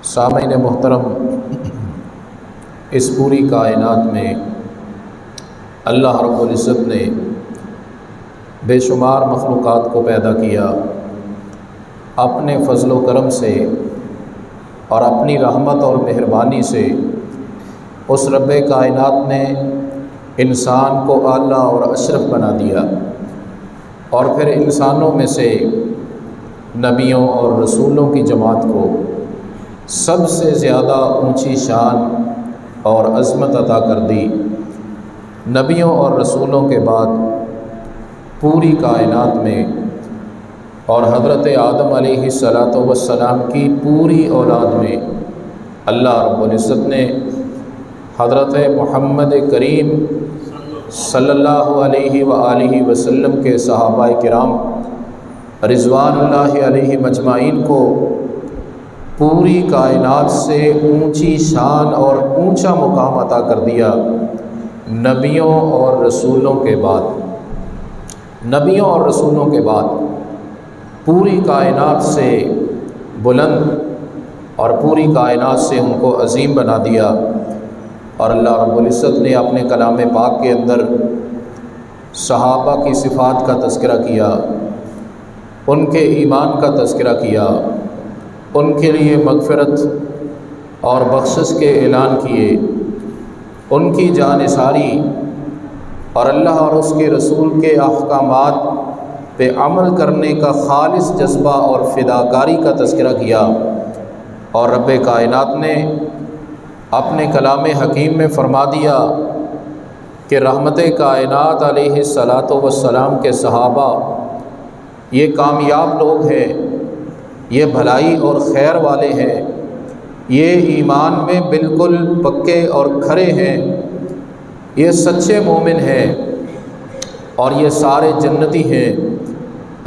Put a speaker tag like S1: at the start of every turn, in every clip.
S1: سامعین محترم، اس پوری کائنات میں اللہ رب العزت نے بے شمار مخلوقات کو پیدا کیا اپنے فضل و کرم سے اور اپنی رحمت اور مہربانی سے۔ اس رب کائنات نے انسان کو اعلیٰ اور اشرف بنا دیا، اور پھر انسانوں میں سے نبیوں اور رسولوں کی جماعت کو سب سے زیادہ اونچی شان اور عظمت عطا کر دی۔ نبیوں اور رسولوں کے بعد پوری کائنات میں اور حضرت آدم علیہ السلام کی پوری اولاد میں اللہ رب العزت نے حضرت محمد کریم صلی اللہ علیہ وآلہ وسلم کے صحابہ کرام رضوان اللہ علیہ مجمعین کو پوری کائنات سے اونچی شان اور اونچا مقام عطا کر دیا۔ نبیوں اور رسولوں کے بعد پوری کائنات سے بلند اور پوری کائنات سے ان کو عظیم بنا دیا۔ اور اللہ رب العزت نے اپنے کلام پاک کے اندر صحابہ کی صفات کا تذکرہ کیا، ان کے ایمان کا تذکرہ کیا، ان کے لیے مغفرت اور بخشش کے اعلان کیے، ان کی جانثاری اور اللہ اور اس کے رسول کے احکامات پہ عمل کرنے کا خالص جذبہ اور فداکاری کا تذکرہ کیا۔ اور رب کائنات نے اپنے کلام حکیم میں فرما دیا کہ رحمت کائنات علیہ السلام کے صحابہ یہ کامیاب لوگ ہیں، یہ بھلائی اور خیر والے ہیں، یہ ایمان میں بالکل پکے اور کھرے ہیں، یہ سچے مومن ہیں، اور یہ سارے جنتی ہیں۔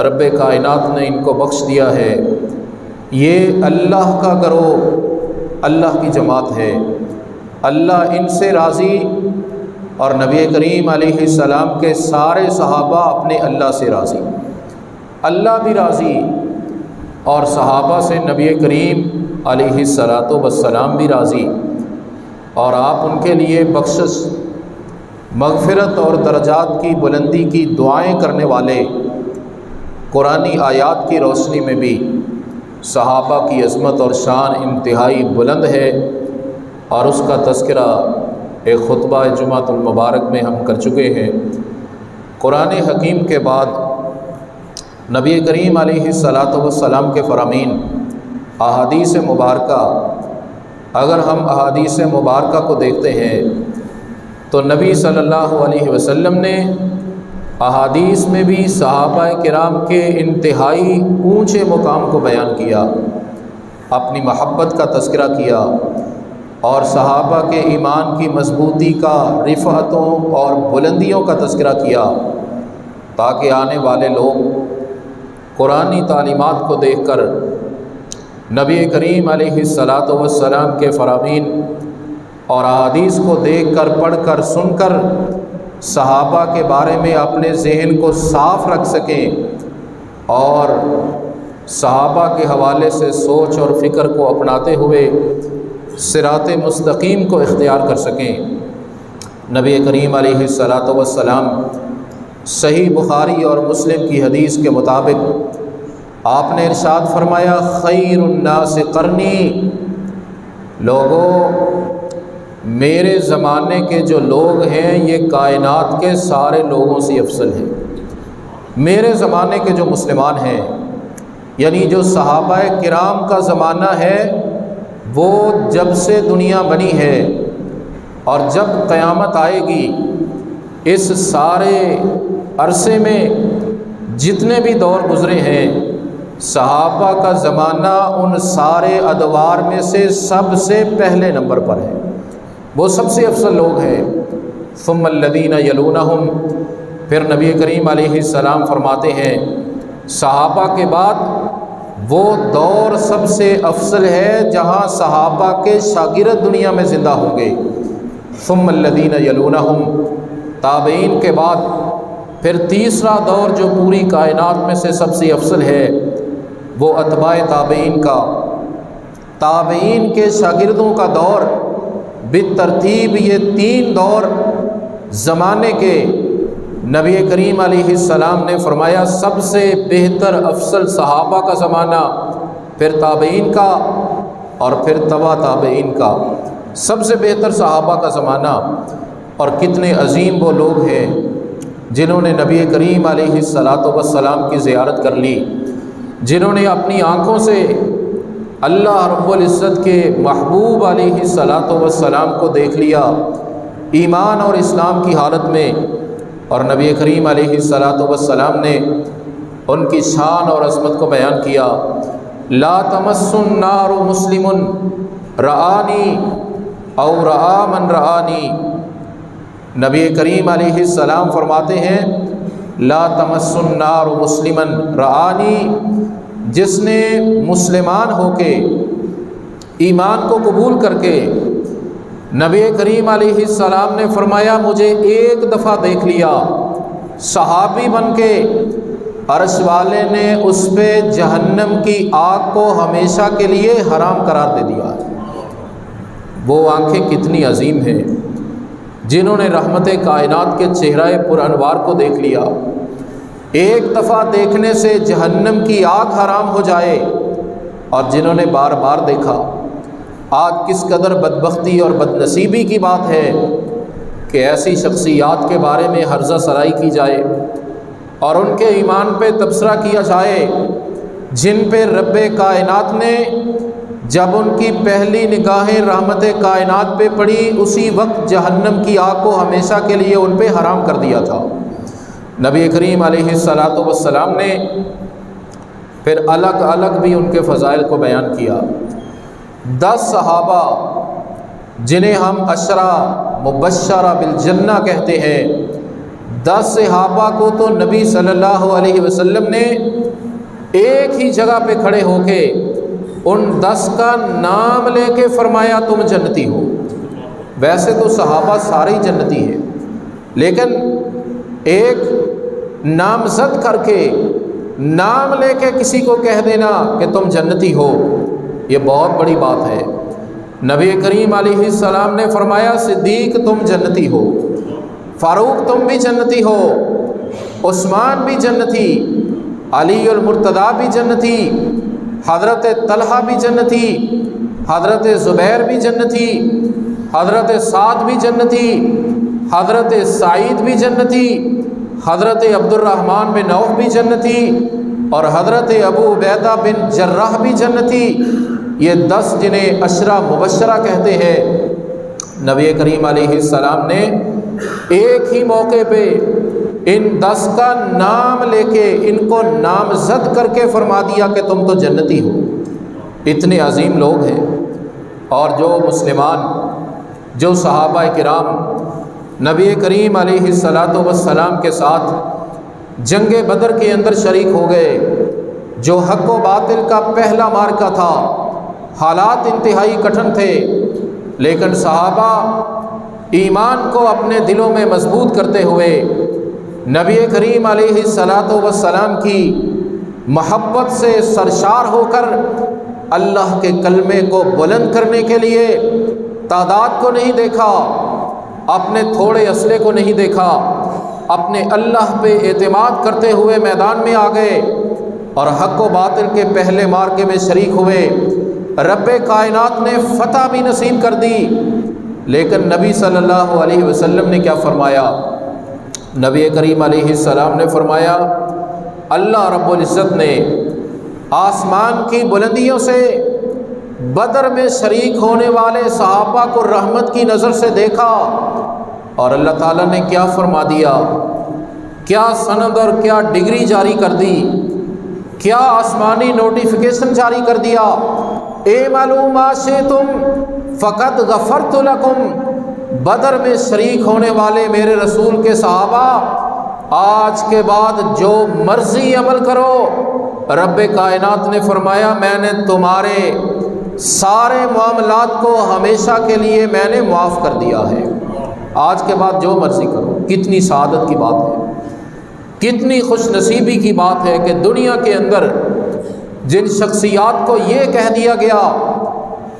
S1: رب کائنات نے ان کو بخش دیا ہے، یہ اللہ کا گروہ، اللہ کی جماعت ہے، اللہ ان سے راضی، اور نبی کریم علیہ السلام کے سارے صحابہ اپنے اللہ سے راضی، اللہ بھی راضی، اور صحابہ سے نبی کریم علیہ السلام بھی راضی، اور آپ ان کے لیے بخشش، مغفرت اور درجات کی بلندی کی دعائیں کرنے والے۔ قرآنی آیات کی روشنی میں بھی صحابہ کی عظمت اور شان انتہائی بلند ہے، اور اس کا تذکرہ ایک خطبہ جمعۃ المبارک میں ہم کر چکے ہیں۔ قرآن حکیم کے بعد نبی کریم علیہ السلام کے فرامین احادیث مبارکہ، اگر ہم احادیث مبارکہ کو دیکھتے ہیں تو نبی صلی اللہ علیہ وسلم نے احادیث میں بھی صحابہ کرام کے انتہائی اونچے مقام کو بیان کیا، اپنی محبت کا تذکرہ کیا، اور صحابہ کے ایمان کی مضبوطی کا، رفعتوں اور بلندیوں کا تذکرہ کیا، تاکہ آنے والے لوگ قرآنی تعلیمات کو دیکھ کر، نبی کریم علیہ السلام کے فرامین اور احادیث کو دیکھ کر، پڑھ کر، سن کر صحابہ کے بارے میں اپنے ذہن کو صاف رکھ سکیں، اور صحابہ کے حوالے سے سوچ اور فکر کو اپناتے ہوئے صراط مستقیم کو اختیار کر سکیں۔ نبی کریم علیہ السلام صحیح بخاری اور مسلم کی حدیث کے مطابق آپ نے ارشاد فرمایا، خیر الناس قرنی، لوگوں میرے زمانے کے جو لوگ ہیں یہ کائنات کے سارے لوگوں سے افضل ہیں۔ میرے زمانے کے جو مسلمان ہیں، یعنی جو صحابہ کرام کا زمانہ ہے، وہ جب سے دنیا بنی ہے اور جب قیامت آئے گی، اس سارے عرصے میں جتنے بھی دور گزرے ہیں، صحابہ کا زمانہ ان سارے ادوار میں سے سب سے پہلے نمبر پر ہے، وہ سب سے افضل لوگ ہیں۔ ثم الذین یلونہم، پھر نبی کریم علیہ السلام فرماتے ہیں صحابہ کے بعد وہ دور سب سے افضل ہے جہاں صحابہ کے شاگرد دنیا میں زندہ ہوں گے۔ ثم الذین یلونہم، تابعین کے بعد پھر تیسرا دور جو پوری کائنات میں سے سب سے افضل ہے وہ اتباع تابعین کا، تابعین کے شاگردوں کا دور بالترتیب یہ 3 دور زمانے کے نبی کریم علیہ السلام نے فرمایا سب سے بہتر افضل صحابہ کا زمانہ، پھر تابعین کا اور پھر تبع تابعین کا، سب سے بہتر صحابہ کا زمانہ۔ اور کتنے عظیم وہ لوگ ہیں جنہوں نے نبی کریم علیہ السلام کی زیارت کر لی، جنہوں نے اپنی آنکھوں سے اللہ رب العزت کے محبوب علیہ السلام کو دیکھ لیا ایمان اور اسلام کی حالت میں، اور نبی کریم علیہ السلام نے ان کی شان اور عظمت کو بیان کیا۔ لا تمس النار مسلم رآنی او رآ من رآنی، نبی کریم علیہ السلام فرماتے ہیں لا تمس النار مسلما رآنی، جس نے مسلمان ہو کے ایمان کو قبول کر کے نبی کریم علیہ السلام نے فرمایا مجھے ایک دفعہ دیکھ لیا صحابی بن کے، عرش والے نے اس پہ جہنم کی آگ کو ہمیشہ کے لیے حرام قرار دے دیا۔ وہ آنکھیں کتنی عظیم ہیں جنہوں نے رحمت کائنات کے چہرہ پر انوار کو دیکھ لیا، ایک دفعہ دیکھنے سے جہنم کی آگ حرام ہو جائے، اور جنہوں نے بار بار دیکھا۔ آج کس قدر بدبختی اور بدنصیبی کی بات ہے کہ ایسی شخصیات کے بارے میں ہرزہ سرائی کی جائے اور ان کے ایمان پہ تبصرہ کیا جائے جن پہ رب کائنات نے جب ان کی پہلی نگاہیں رحمت کائنات پہ پڑی اسی وقت جہنم کی آگ کو ہمیشہ کے لیے ان پہ حرام کر دیا تھا۔ نبی کریم علیہ السلام نے پھر الگ الگ بھی ان کے فضائل کو بیان کیا۔ 10 صحابہ جنہیں ہم عشرہ مبشرہ بالجنہ کہتے ہیں، 10 صحابہ کو تو نبی صلی اللہ علیہ وسلم نے ایک ہی جگہ پہ کھڑے ہو کے ان 10 کا نام لے کے فرمایا تم جنتی ہو۔ ویسے تو صحابہ سارے جنتی ہیں، لیکن ایک نامزد کر کے نام لے کے کسی کو کہہ دینا کہ تم جنتی ہو، یہ بہت بڑی بات ہے۔ نبی کریم علیہ السلام نے فرمایا صدیق تم جنتی ہو، فاروق تم بھی جنتی ہو، عثمان بھی جنتی، علی المرتضیٰ بھی جنتی، حضرت طلحہ بھی جنتی، حضرت زبیر بھی جنتی، حضرت سعد بھی جنتی، حضرت سعید بھی جنتی، حضرت عبد الرحمن بن عوف بھی جنتی، اور حضرت ابو عبیدہ بن جراح بھی جنتی۔ یہ 10 جنہیں عشرہ مبشرہ کہتے ہیں، نبی کریم علیہ السلام نے ایک ہی موقع پہ ان 10 کا نام لے کے ان کو نامزد کر کے فرما دیا کہ تم تو جنتی ہو۔ اتنے عظیم لوگ ہیں۔ اور جو مسلمان، جو صحابہ کرام نبی کریم علیہ السلام کے ساتھ جنگ بدر کے اندر شریک ہو گئے، جو حق و باطل کا پہلا معرکہ تھا، حالات انتہائی کٹھن تھے، لیکن صحابہ ایمان کو اپنے دلوں میں مضبوط کرتے ہوئے نبی کریم علیہ السلام کی محبت سے سرشار ہو کر اللہ کے کلمے کو بلند کرنے کے لیے تعداد کو نہیں دیکھا، اپنے تھوڑے اسلحے کو نہیں دیکھا، اپنے اللہ پہ اعتماد کرتے ہوئے میدان میں آ گئے اور حق و باطل کے پہلے معرکے میں شریک ہوئے۔ رب کائنات نے فتح بھی نصیب کر دی، لیکن نبی صلی اللہ علیہ وسلم نے کیا فرمایا؟ نبی کریم علیہ السلام نے فرمایا اللہ رب العزت نے آسمان کی بلندیوں سے بدر میں شریک ہونے والے صحابہ کو رحمت کی نظر سے دیکھا، اور اللہ تعالیٰ نے کیا فرما دیا، کیا سند اور کیا ڈگری جاری کر دی، کیا آسمانی نوٹیفیکیشن جاری کر دیا، اعملوا ما شئتم فقد غفرت لکم۔ بدر میں شریک ہونے والے میرے رسول کے صحابہ آج کے بعد جو مرضی عمل کرو، رب کائنات نے فرمایا میں نے تمہارے سارے معاملات کو ہمیشہ کے لیے میں نے معاف کر دیا ہے، آج کے بعد جو مرضی کرو۔ کتنی سعادت کی بات ہے، کتنی خوش نصیبی کی بات ہے کہ دنیا کے اندر جن شخصیات کو یہ کہہ دیا گیا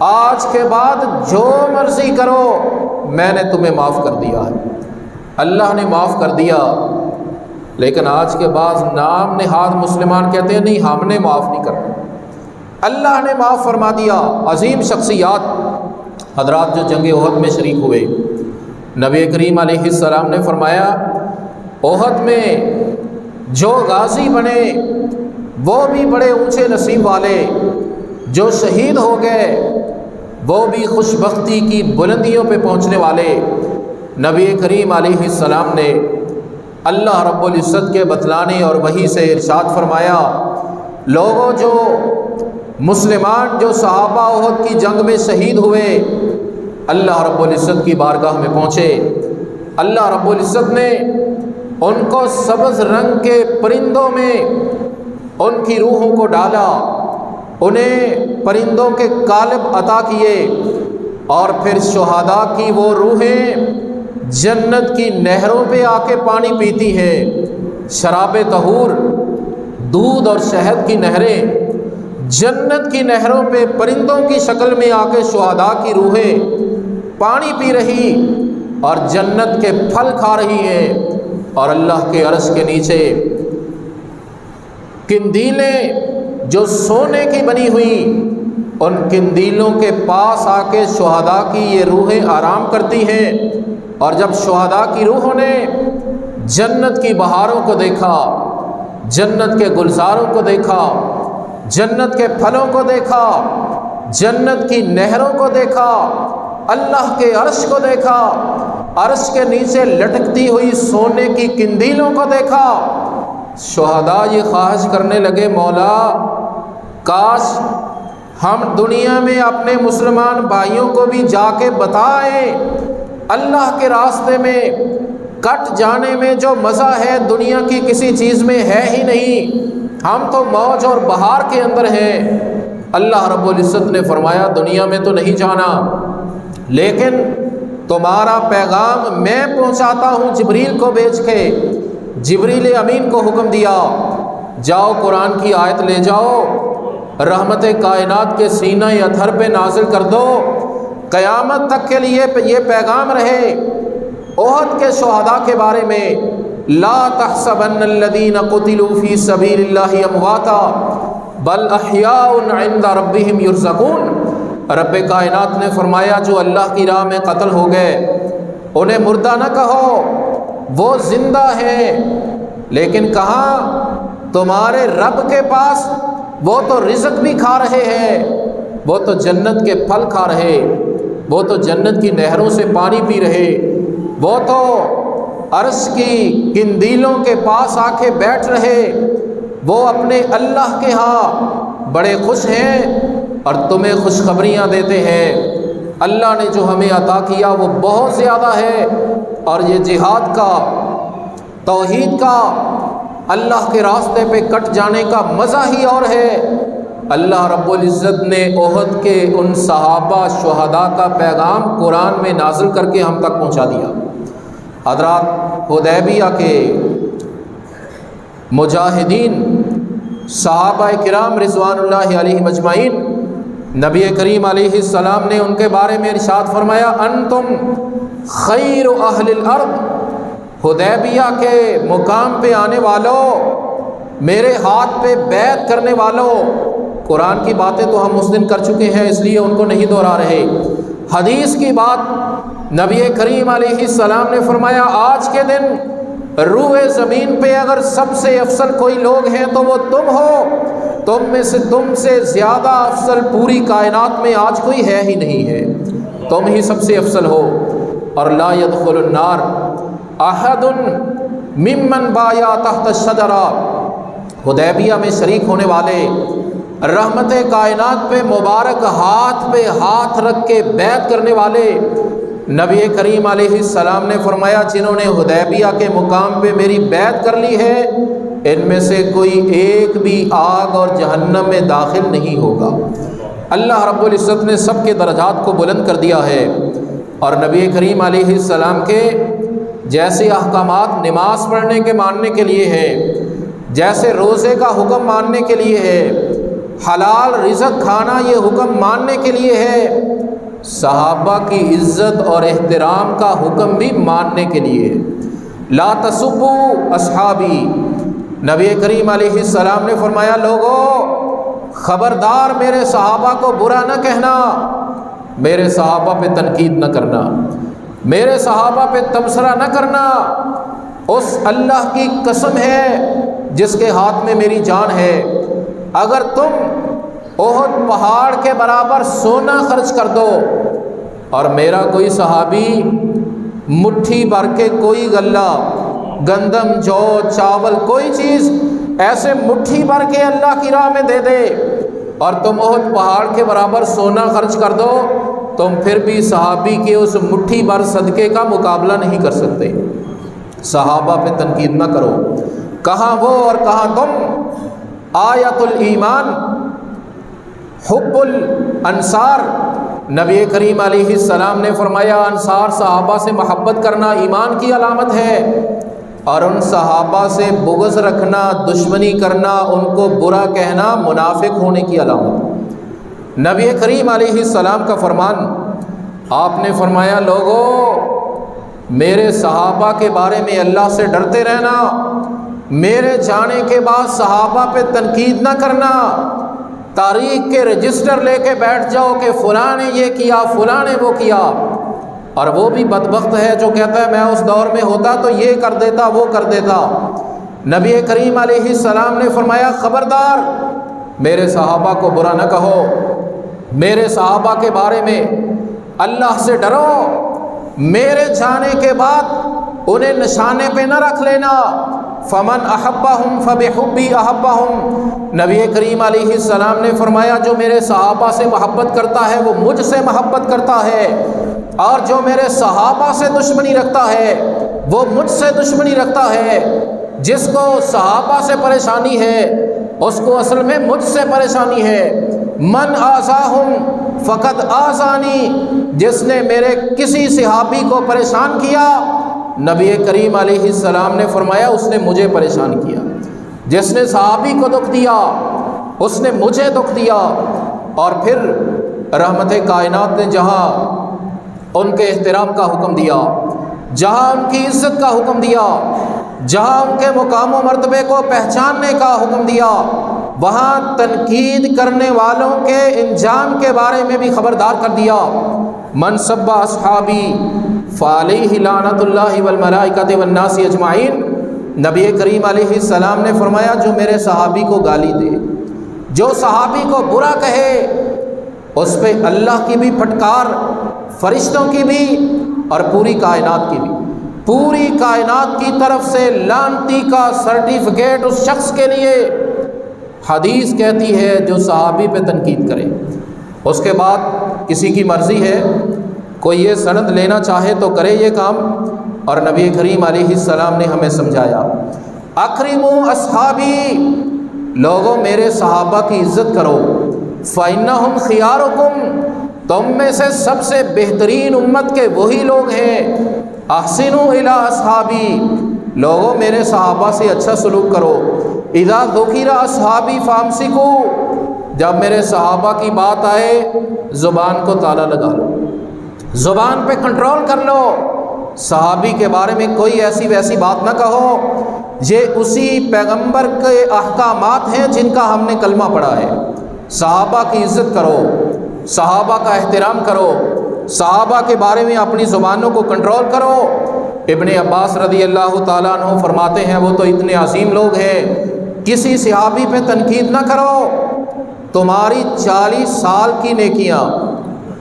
S1: آج کے بعد جو مرضی کرو میں نے تمہیں معاف کر دیا ہے۔ اللہ نے معاف کر دیا، لیکن آج کے بعد نام نہاد مسلمان کہتے ہیں نہیں ہم نے معاف نہیں کرنا، اللہ نے معاف فرما دیا۔ عظیم شخصیات حضرات جو جنگ احد میں شریک ہوئے، نبی کریم علیہ السلام نے فرمایا احد میں جو غازی بنے وہ بھی بڑے اونچے نصیب والے، جو شہید ہو گئے وہ بھی خوش بختی کی بلندیوں پہ پہنچنے والے۔ نبی کریم علیہ السلام نے اللہ رب العزت کے بتلانے اور وحی سے ارشاد فرمایا، لوگوں جو مسلمان جو صحابہ احد کی جنگ میں شہید ہوئے اللہ رب العزت کی بارگاہ میں پہنچے، اللہ رب العزت نے ان کو سبز رنگ کے پرندوں میں ان کی روحوں کو ڈالا، انہیں پرندوں کے قالب عطا کیے، اور پھر شہداء کی وہ روحیں جنت کی نہروں پہ آ کے پانی پیتی ہیں، شراب طہور، دودھ اور شہد کی نہریں جنت کی نہروں پہ پرندوں کی شکل میں آ کے شہداء کی روحیں پانی پی رہی اور جنت کے پھل کھا رہی ہیں، اور اللہ کے عرش کے نیچے قندیلیں جو سونے کی بنی ہوئی ان قندیلوں کے پاس آ کے شہداء کی یہ روحیں آرام کرتی ہیں، اور جب شہداء کی روحوں نے جنت کی بہاروں کو دیکھا، جنت کے گلزاروں کو دیکھا، جنت کے پھلوں کو دیکھا، جنت کی نہروں کو دیکھا، اللہ کے عرش کو دیکھا، عرش کے نیچے لٹکتی ہوئی سونے کی قندیلوں کو دیکھا، شہداء یہ خواہش کرنے لگے مولا کاش ہم دنیا میں اپنے مسلمان بھائیوں کو بھی جا کے بتائیں اللہ کے راستے میں کٹ جانے میں جو مزہ ہے دنیا کی کسی چیز میں ہے ہی نہیں، ہم تو موج اور بہار کے اندر ہیں۔ اللہ رب العزت نے فرمایا دنیا میں تو نہیں جانا، لیکن تمہارا پیغام میں پہنچاتا ہوں جبریل کو بھیج کے۔ جبریل امین کو حکم دیا جاؤ قرآن کی آیت لے جاؤ، رحمت کائنات کے سینہ اطہر پہ نازل کر دو، قیامت تک کے لیے یہ پیغام رہے احد کے شہداء کے بارے میں، لا تحسبن الذین قتلوا فی سبیل اللہ امواتا بل احیاء عند ربہم یرزقون۔ رب کائنات نے فرمایا جو اللہ کی راہ میں قتل ہو گئے انہیں مردہ نہ کہو، وہ زندہ ہیں، لیکن کہاں تمہارے رب کے پاس وہ تو رزق بھی کھا رہے ہیں، وہ تو جنت کے پھل کھا رہے، وہ تو جنت کی نہروں سے پانی پی رہے، وہ تو عرش کی قندیلوں کے پاس آ کے بیٹھ رہے، وہ اپنے اللہ کے ہاں بڑے خوش ہیں اور تمہیں خوشخبریاں دیتے ہیں۔ اللہ نے جو ہمیں عطا کیا وہ بہت زیادہ ہے، اور یہ جہاد کا، توحید کا، اللہ کے راستے پہ کٹ جانے کا مزہ ہی اور ہے۔ اللہ رب العزت نے احد کے ان صحابہ شہداء کا پیغام قرآن میں نازل کر کے ہم تک پہنچا دیا۔ حضرات حدیبیہ کے مجاہدین صحابہ کرام رضوان اللہ علیہ مجمعین، نبی کریم علیہ السلام نے ان کے بارے میں ارشاد فرمایا انتم خیر اہل الارض، حدیبیہ کے مقام پہ آنے والوں، میرے ہاتھ پہ بیعت کرنے والوں۔ قرآن کی باتیں تو ہم اس دن کر چکے ہیں اس لیے ان کو نہیں دہرا رہے، حدیث کی بات نبی کریم علیہ السلام نے فرمایا آج کے دن روئے زمین پہ اگر سب سے افضل کوئی لوگ ہیں تو وہ تم ہو، تم سے زیادہ افضل پوری کائنات میں آج کوئی ہے ہی نہیں ہے، تم ہی سب سے افضل ہو۔ اور لا يدخل النار احد ممن بایا تحت الشجرہ، حدیبیہ میں شریک ہونے والے رحمت کائنات پہ مبارک ہاتھ پہ ہاتھ رکھ کے بیعت کرنے والے، نبی کریم علیہ السلام نے فرمایا جنہوں نے حدیبیہ کے مقام پہ میری بیعت کر لی ہے ان میں سے کوئی ایک بھی آگ اور جہنم میں داخل نہیں ہوگا۔ اللہ رب العزت نے سب کے درجات کو بلند کر دیا ہے، اور نبی کریم علیہ السلام کے جیسے احکامات نماز پڑھنے کے ماننے کے لیے ہے، جیسے روزے کا حکم ماننے کے لیے ہے، حلال رزق کھانا یہ حکم ماننے کے لیے ہے، صحابہ کی عزت اور احترام کا حکم بھی ماننے کے لیے ہے۔ لا تسبوا اصحابی، نبی کریم علیہ السلام نے فرمایا لوگوں خبردار میرے صحابہ کو برا نہ کہنا، میرے صحابہ پہ تنقید نہ کرنا، میرے صحابہ پہ تبصرہ نہ کرنا۔ اس اللہ کی قسم ہے جس کے ہاتھ میں میری جان ہے، اگر تم احد پہاڑ کے برابر سونا خرچ کر دو اور میرا کوئی صحابی مٹھی بھر کے کوئی غلہ، گندم، جو، چاول، کوئی چیز ایسے مٹھی بھر کے اللہ کی راہ میں دے دے اور تم احد پہاڑ کے برابر سونا خرچ کر دو، تم پھر بھی صحابی کے اس مٹھی بھر صدقے کا مقابلہ نہیں کر سکتے۔ صحابہ پہ تنقید نہ کرو، کہاں وہ اور کہاں تم۔ آیت الایمان حب الانصار، نبی کریم علیہ السلام نے فرمایا انصار صحابہ سے محبت کرنا ایمان کی علامت ہے، اور ان صحابہ سے بغض رکھنا، دشمنی کرنا، ان کو برا کہنا منافق ہونے کی علامت۔ نبی کریم علیہ السلام کا فرمان، آپ نے فرمایا لوگوں میرے صحابہ کے بارے میں اللہ سے ڈرتے رہنا، میرے جانے کے بعد صحابہ پہ تنقید نہ کرنا، تاریخ کے رجسٹر لے کے بیٹھ جاؤ کہ فلاں نے یہ کیا، فلاں نے وہ کیا، اور وہ بھی بدبخت ہے جو کہتا ہے میں اس دور میں ہوتا تو یہ کر دیتا، وہ کر دیتا۔ نبی کریم علیہ السلام نے فرمایا خبردار میرے صحابہ کو برا نہ کہو، میرے صحابہ کے بارے میں اللہ سے ڈرو، میرے جانے کے بعد انہیں نشانے پہ نہ رکھ لینا۔ فمن احبہم فبحبی احبہم، نبی کریم علیہ السلام نے فرمایا جو میرے صحابہ سے محبت کرتا ہے وہ مجھ سے محبت کرتا ہے، اور جو میرے صحابہ سے دشمنی رکھتا ہے وہ مجھ سے دشمنی رکھتا ہے۔ جس کو صحابہ سے پریشانی ہے اس کو اصل میں مجھ سے پریشانی ہے۔ من آذاہم فقد آذانی، جس نے میرے کسی صحابی کو پریشان کیا نبی کریم علیہ السلام نے فرمایا اس نے مجھے پریشان کیا۔ جس نے صحابی کو دکھ دیا اس نے مجھے دکھ دیا۔ اور پھر رحمت کائنات نے جہاں ان کے احترام کا حکم دیا، جہاں ان کی عزت کا حکم دیا، جہاں ان کے مقام و مرتبے کو پہچاننے کا حکم دیا، وہاں تنقید کرنے والوں کے انجام کے بارے میں بھی خبردار کر دیا۔ من سب اصحابی فعلیہ لعنت اللہ والملائکۃ والناس اجمعین، نبی کریم علیہ السلام نے فرمایا جو میرے صحابی کو گالی دے، جو صحابی کو برا کہے، اس پہ اللہ کی بھی پھٹکار، فرشتوں کی بھی اور پوری کائنات کی بھی، پوری کائنات کی طرف سے لعنتی کا سرٹیفکیٹ اس شخص کے لیے۔ حدیث کہتی ہے جو صحابی پہ تنقید کرے۔ اس کے بعد کسی کی مرضی ہے، کوئی یہ سند لینا چاہے تو کرے یہ کام، اور نبی کریم علیہ السلام نے ہمیں سمجھایا اکرموا اصحابی، لوگوں میرے صحابہ کی عزت کرو، فإنہم خیارکم، تم میں سے سب سے بہترین امت کے وہی لوگ ہیں۔ احسنوا الی اصحابی، لوگوں میرے صحابہ سے اچھا سلوک کرو۔ اذا ذکر اصحابی فامسکوا، جب میرے صحابہ کی بات آئے زبان کو تالا لگا لو، زبان پہ کنٹرول کر لو، صحابی کے بارے میں کوئی ایسی ویسی بات نہ کہو۔ یہ اسی پیغمبر کے احکامات ہیں جن کا ہم نے کلمہ پڑھا ہے۔ صحابہ کی عزت کرو، صحابہ کا احترام کرو، صحابہ کے بارے میں اپنی زبانوں کو کنٹرول کرو۔ ابن عباس رضی اللہ تعالیٰ عنہ فرماتے ہیں وہ تو اتنے عظیم لوگ ہیں، کسی صحابی پہ تنقید نہ کرو، تمہاری 40 سال کی نیکیاں،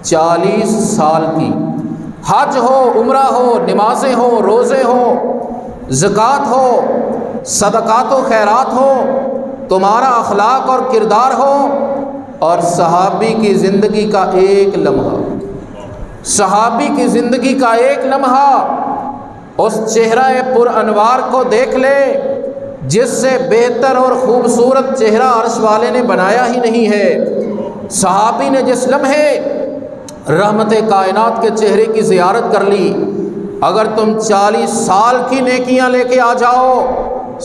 S1: 40 سال کی، حج ہو، عمرہ ہو، نمازیں ہو، روزے ہو، زکوٰۃ ہو، صدقات و خیرات ہو، تمہارا اخلاق اور کردار ہو، اور صحابی کی زندگی کا ایک لمحہ، صحابی کی زندگی کا ایک لمحہ اس چہرہ پر انوار کو دیکھ لے جس سے بہتر اور خوبصورت چہرہ عرش والے نے بنایا ہی نہیں ہے۔ صحابی نے جس لمحے رحمت کائنات کے چہرے کی زیارت کر لی، اگر تم 40 سال کی نیکیاں لے کے آ جاؤ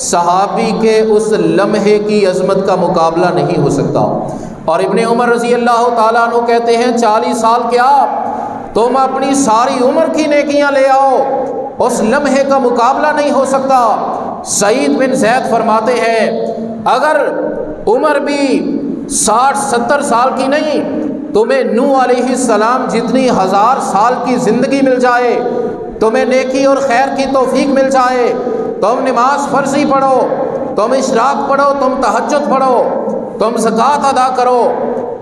S1: صحابی کے اس لمحے کی عظمت کا مقابلہ نہیں ہو سکتا۔ اور ابن عمر رضی اللہ تعالیٰ عنہ کہتے ہیں 40 سال کیا، تم اپنی ساری عمر کی نیکیاں لے آؤ، اس لمحے کا مقابلہ نہیں ہو سکتا۔ سعید بن زید فرماتے ہیں اگر عمر بھی 60-70 سال کی نہیں، تمہیں نوح علیہ السلام جتنی 1000 سال کی زندگی مل جائے، تمہیں نیکی اور خیر کی توفیق مل جائے، تم نماز فرضی پڑھو، تم اشراق پڑھو، تم تہجد پڑھو، تم زکوٰۃ ادا کرو،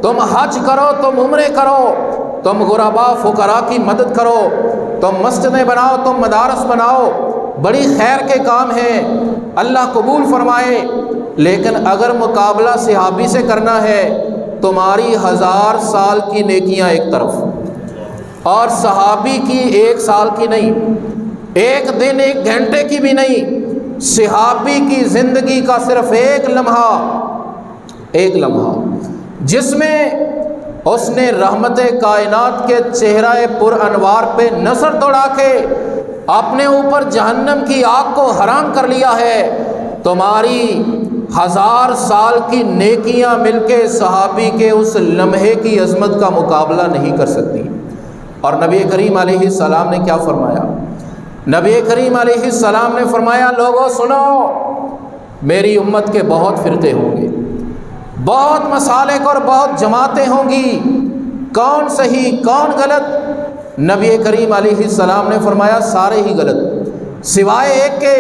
S1: تم حج کرو، تم عمرے کرو، تم غرباء فقراء کی مدد کرو، تم مسجدیں بناؤ، تم مدارس بناؤ، بڑی خیر کے کام ہیں، اللہ قبول فرمائے۔ لیکن اگر مقابلہ صحابی سے کرنا ہے، تمہاری 1000 سال کی نیکیاں ایک طرف اور صحابی کی 1 سال کی نہیں، 1 دن 1 گھنٹے کی بھی نہیں، صحابی کی زندگی کا صرف ایک لمحہ جس میں اس نے رحمت کائنات کے چہرہ پر انوار پہ نظر دوڑا کے اپنے اوپر جہنم کی آگ کو حرام کر لیا ہے، تمہاری 1000 سال کی نیکیاں مل کے صحابی کے اس لمحے کی عظمت کا مقابلہ نہیں کر سکتی۔ اور نبی کریم علیہ السلام نے کیا فرمایا؟ نبی کریم علیہ السلام نے فرمایا لوگوں سنو، میری امت کے بہت فرقے ہوں گے، بہت مسالک اور بہت جماعتیں ہوں گی، کون صحیح کون غلط؟ نبی کریم علیہ السلام نے فرمایا سارے ہی غلط سوائے ایک کے۔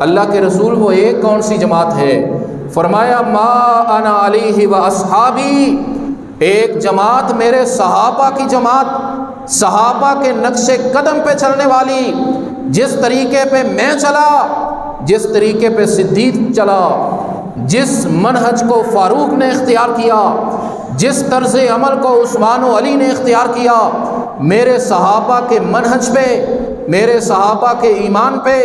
S1: اللہ کے رسول وہ ایک کون سی جماعت ہے؟ فرمایا ما انا علیہ و اصحابی، ایک جماعت میرے صحابہ کی جماعت، صحابہ کے نقش قدم پہ چلنے والی، جس طریقے پہ میں چلا، جس طریقے پہ صدیق چلا، جس منہج کو فاروق نے اختیار کیا، جس طرز عمل کو عثمان و علی نے اختیار کیا، میرے صحابہ کے منہج پہ، میرے صحابہ کے ایمان پہ،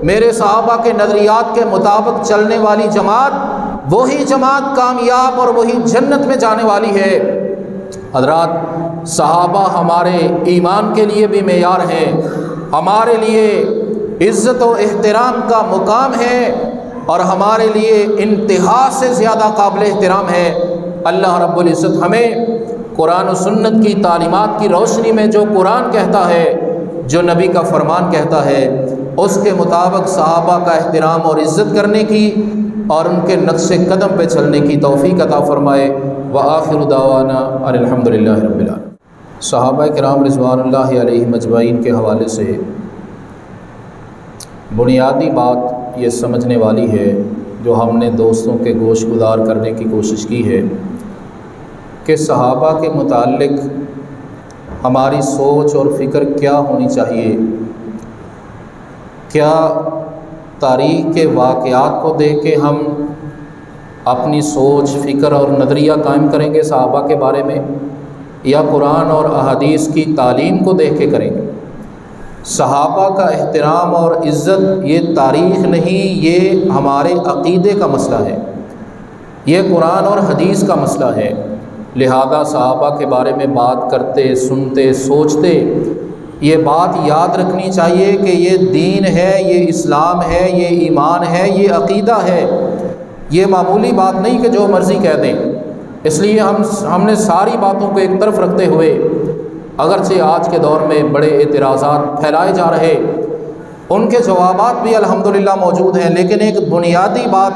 S1: میرے صحابہ کے نظریات کے مطابق چلنے والی جماعت، وہی جماعت کامیاب اور وہی جنت میں جانے والی ہے۔ حضرات، صحابہ ہمارے ایمان کے لیے بھی معیار ہیں، ہمارے لیے عزت و احترام کا مقام ہے، اور ہمارے لیے انتہا سے زیادہ قابل احترام ہے۔ اللہ رب العزت ہمیں قرآن و سنت کی تعلیمات کی روشنی میں جو قرآن کہتا ہے، جو نبی کا فرمان کہتا ہے، اس کے مطابق صحابہ کا احترام اور عزت کرنے کی اور ان کے نقش قدم پہ چلنے کی توفیق عطا فرمائے۔ وآخر دعوانا ان الحمد للہ رب العالمین۔ صحابہ کرام رضوان اللہ علیہم اجمعین کے حوالے سے بنیادی بات یہ سمجھنے والی ہے، جو ہم نے دوستوں کے گوش گزار کرنے کی کوشش کی ہے، کہ صحابہ کے متعلق ہماری سوچ اور فکر کیا ہونی چاہیے۔ کیا تاریخ کے واقعات کو دیکھ کے ہم اپنی سوچ فکر اور نظریہ قائم کریں گے صحابہ کے بارے میں، یا قرآن اور احادیث کی تعلیم کو دیکھ کے کریں گے؟ صحابہ کا احترام اور عزت یہ تاریخ نہیں، یہ ہمارے عقیدے کا مسئلہ ہے، یہ قرآن اور حدیث کا مسئلہ ہے۔ لہذا صحابہ کے بارے میں بات کرتے، سنتے، سوچتے، یہ بات یاد رکھنی چاہیے کہ یہ دین ہے، یہ اسلام ہے، یہ ایمان ہے، یہ عقیدہ ہے، یہ معمولی بات نہیں کہ جو مرضی کہہ دیں۔ اس لیے ہم نے ساری باتوں کو ایک طرف رکھتے ہوئے، اگرچہ آج کے دور میں بڑے اعتراضات پھیلائے جا رہے، ان کے جوابات بھی الحمدللہ موجود ہیں، لیکن ایک بنیادی بات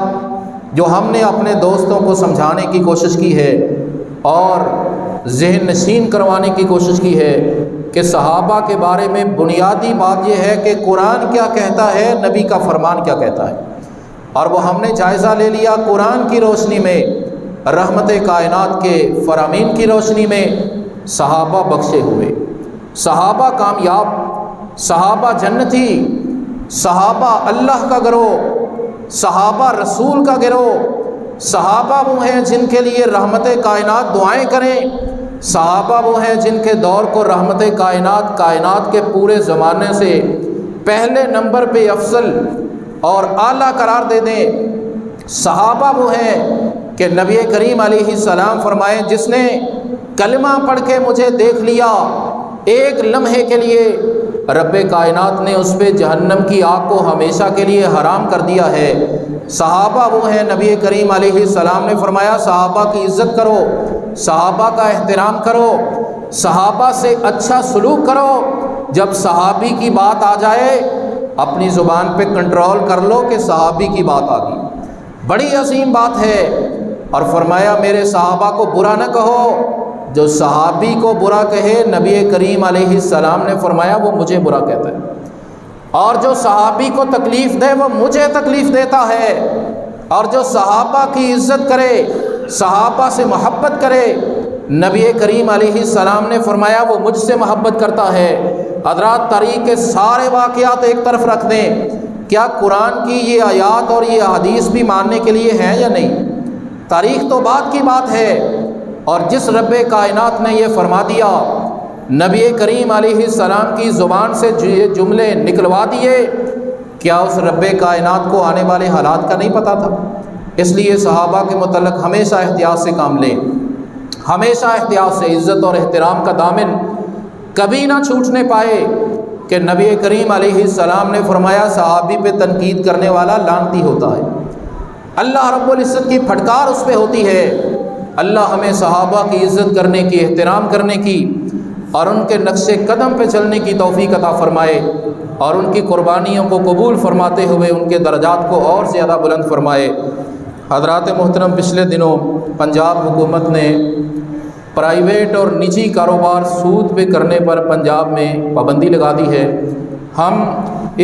S1: جو ہم نے اپنے دوستوں کو سمجھانے کی کوشش کی ہے اور ذہن نشین کروانے کی کوشش کی ہے کہ صحابہ کے بارے میں بنیادی بات یہ ہے کہ قرآن کیا کہتا ہے، نبی کا فرمان کیا کہتا ہے، اور وہ ہم نے جائزہ لے لیا قرآن کی روشنی میں، رحمت کائنات کے فرامین کی روشنی میں۔ صحابہ بخشے ہوئے، صحابہ کامیاب، صحابہ جنتی، صحابہ اللہ کا گروہ، صحابہ رسول کا گروہ، صحابہ وہ ہیں جن کے لیے رحمت کائنات دعائیں کریں، صحابہ وہ ہیں جن کے دور کو رحمت کائنات کے پورے زمانے سے پہلے نمبر پہ افضل اور اعلیٰ قرار دے دیں۔ صحابہ وہ ہیں کہ نبی کریم علیہ السلام فرمائے جس نے کلمہ پڑھ کے مجھے دیکھ لیا، ایک لمحے کے لیے رب کائنات نے اس پہ جہنم کی آگ کو ہمیشہ کے لیے حرام کر دیا ہے۔ صحابہ وہ ہیں، نبی کریم علیہ السلام نے فرمایا صحابہ کی عزت کرو، صحابہ کا احترام کرو، صحابہ سے اچھا سلوک کرو۔ جب صحابی کی بات آ جائے اپنی زبان پہ کنٹرول کر لو کہ صحابی کی بات آ گئی، بڑی عظیم بات ہے۔ اور فرمایا میرے صحابہ کو برا نہ کہو، جو صحابی کو برا کہے نبی کریم علیہ السلام نے فرمایا وہ مجھے برا کہتا ہے، اور جو صحابی کو تکلیف دے وہ مجھے تکلیف دیتا ہے، اور جو صحابہ کی عزت کرے، صحابہ سے محبت کرے، نبی کریم علیہ السلام نے فرمایا وہ مجھ سے محبت کرتا ہے۔ حضرات تاریخ کے سارے واقعات ایک طرف رکھ دیں، کیا قرآن کی یہ آیات اور یہ حدیث بھی ماننے کے لیے ہیں یا نہیں؟ تاریخ تو بعد کی بات ہے، اور جس رب کائنات نے یہ فرما دیا، نبی کریم علیہ السلام کی زبان سے یہ جملے نکلوا دیے، کیا اس رب کائنات کو آنے والے حالات کا نہیں پتہ تھا؟ اس لیے صحابہ کے متعلق ہمیشہ احتیاط سے کام لیں، ہمیشہ احتیاط سے، عزت اور احترام کا دامن کبھی نہ چھوٹنے پائے کہ نبی کریم علیہ السلام نے فرمایا صحابی پہ تنقید کرنے والا لعنتی ہوتا ہے، اللہ رب العزت کی پھٹکار اس پہ ہوتی ہے۔ اللہ ہمیں صحابہ کی عزت کرنے کی، احترام کرنے کی اور ان کے نقش قدم پہ چلنے کی توفیق عطا فرمائے، اور ان کی قربانیوں کو قبول فرماتے ہوئے ان کے درجات کو اور زیادہ بلند فرمائے۔ حضرات محترم، پچھلے دنوں پنجاب حکومت نے پرائیویٹ اور نجی کاروبار سود پہ کرنے پر پنجاب میں پابندی لگا دی ہے۔ ہم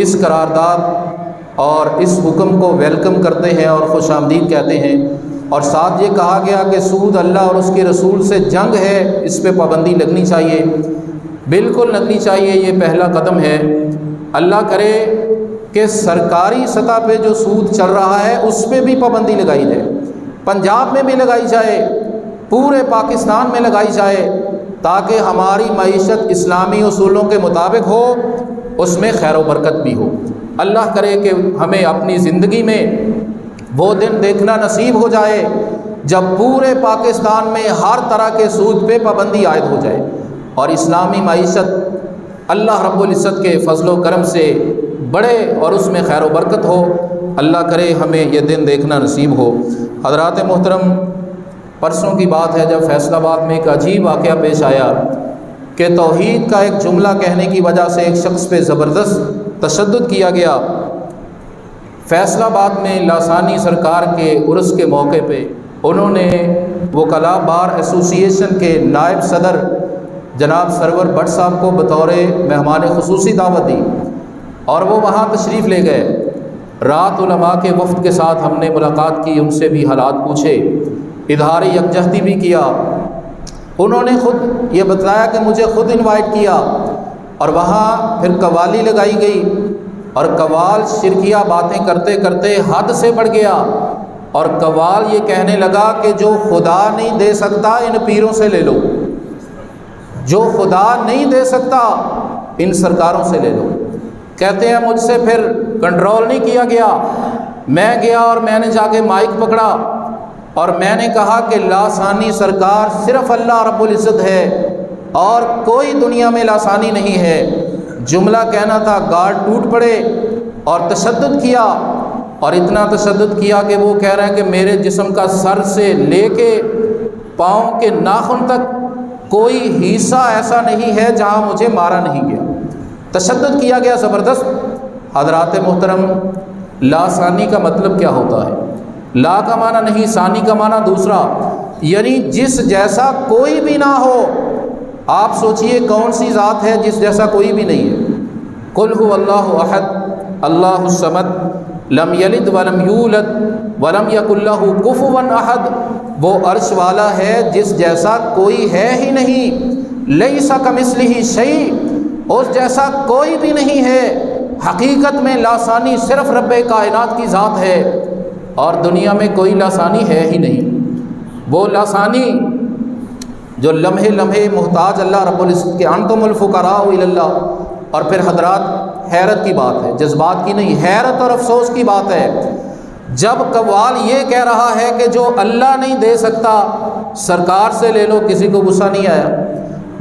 S1: اس قرارداد اور اس حکم کو ویلکم کرتے ہیں اور خوش آمدید کہتے ہیں، اور ساتھ یہ کہا گیا کہ سود اللہ اور اس کے رسول سے جنگ ہے، اس پہ پابندی لگنی چاہیے، بالکل لگنی چاہیے، یہ پہلا قدم ہے۔ اللہ کرے کہ سرکاری سطح پہ جو سود چل رہا ہے اس پہ بھی پابندی لگائی جائے، پنجاب میں بھی لگائی جائے، پورے پاکستان میں لگائی جائے، تاکہ ہماری معیشت اسلامی اصولوں کے مطابق ہو، اس میں خیر و برکت بھی ہو۔ اللہ کرے کہ ہمیں اپنی زندگی میں وہ دن دیکھنا نصیب ہو جائے جب پورے پاکستان میں ہر طرح کے سود پہ پابندی عائد ہو جائے، اور اسلامی معیشت اللہ رب العزت کے فضل و کرم سے بڑھے اور اس میں خیر و برکت ہو۔ اللہ کرے ہمیں یہ دن دیکھنا نصیب ہو۔ حضرات محترم، پرسوں کی بات ہے جب فیصل آباد میں ایک عجیب واقعہ پیش آیا کہ توحید کا ایک جملہ کہنے کی وجہ سے ایک شخص پہ زبردست تشدد کیا گیا۔ فیصل آباد میں لاسانی سرکار کے عرس کے موقع پہ انہوں نے وکلاء بار ایسوسی ایشن کے نائب صدر جناب سرور بٹ صاحب کو بطور مہمان خصوصی دعوت دی، اور وہ وہاں تشریف لے گئے۔ رات علماء کے وفد کے ساتھ ہم نے ملاقات کی، ان سے بھی حالات پوچھے، اظہار یکجہتی بھی کیا۔ انہوں نے خود یہ بتلایا کہ مجھے خود انوائٹ کیا، اور وہاں پھر قوالی لگائی گئی، اور قوال شرکیہ باتیں کرتے کرتے حد سے بڑھ گیا، اور قوال یہ کہنے لگا کہ جو خدا نہیں دے سکتا ان پیروں سے لے لو، جو خدا نہیں دے سکتا ان سرکاروں سے لے لو۔ کہتے ہیں مجھ سے پھر کنٹرول نہیں کیا گیا، میں گیا اور میں نے جا کے مائک پکڑا اور میں نے کہا کہ لاسانی سرکار صرف اللہ رب العزت ہے اور کوئی دنیا میں لاسانی نہیں ہے۔ جملہ کہنا تھا، گارڈ ٹوٹ پڑے اور تشدد کیا، اور اتنا تشدد کیا کہ وہ کہہ رہے ہیں کہ میرے جسم کا سر سے لے کے پاؤں کے ناخن تک کوئی حصہ ایسا نہیں ہے جہاں مجھے مارا نہیں گیا، تشدد کیا گیا زبردست۔ حضرات محترم، لاسانی کا مطلب کیا ہوتا ہے؟ لا کا معنی نہیں، ثانی کا معنی دوسرا، یعنی جس جیسا کوئی بھی نہ ہو۔ آپ سوچئے کون سی ذات ہے جس جیسا کوئی بھی نہیں ہے؟ قل هو اللہ احد اللہ الصمد لم یلد ولم یولد ولم یکن لہ کفوا احد، وہ عرش والا ہے جس جیسا کوئی ہے ہی نہیں، لیس کمثلہ شیء، اس جیسا کوئی بھی نہیں ہے۔ حقیقت میں لاسانی صرف رب کائنات کی ذات ہے، اور دنیا میں کوئی لاسانی ہے ہی نہیں۔ وہ لاسانی جو لمحے لمحے محتاج اللہ رب العزت کے، انتم الفقراء الی اللہ۔ اور پھر حضرات حیرت کی بات ہے، جذبات کی نہیں، حیرت اور افسوس کی بات ہے، جب قوال یہ کہہ رہا ہے کہ جو اللہ نہیں دے سکتا سرکار سے لے لو، کسی کو غصہ نہیں آیا؟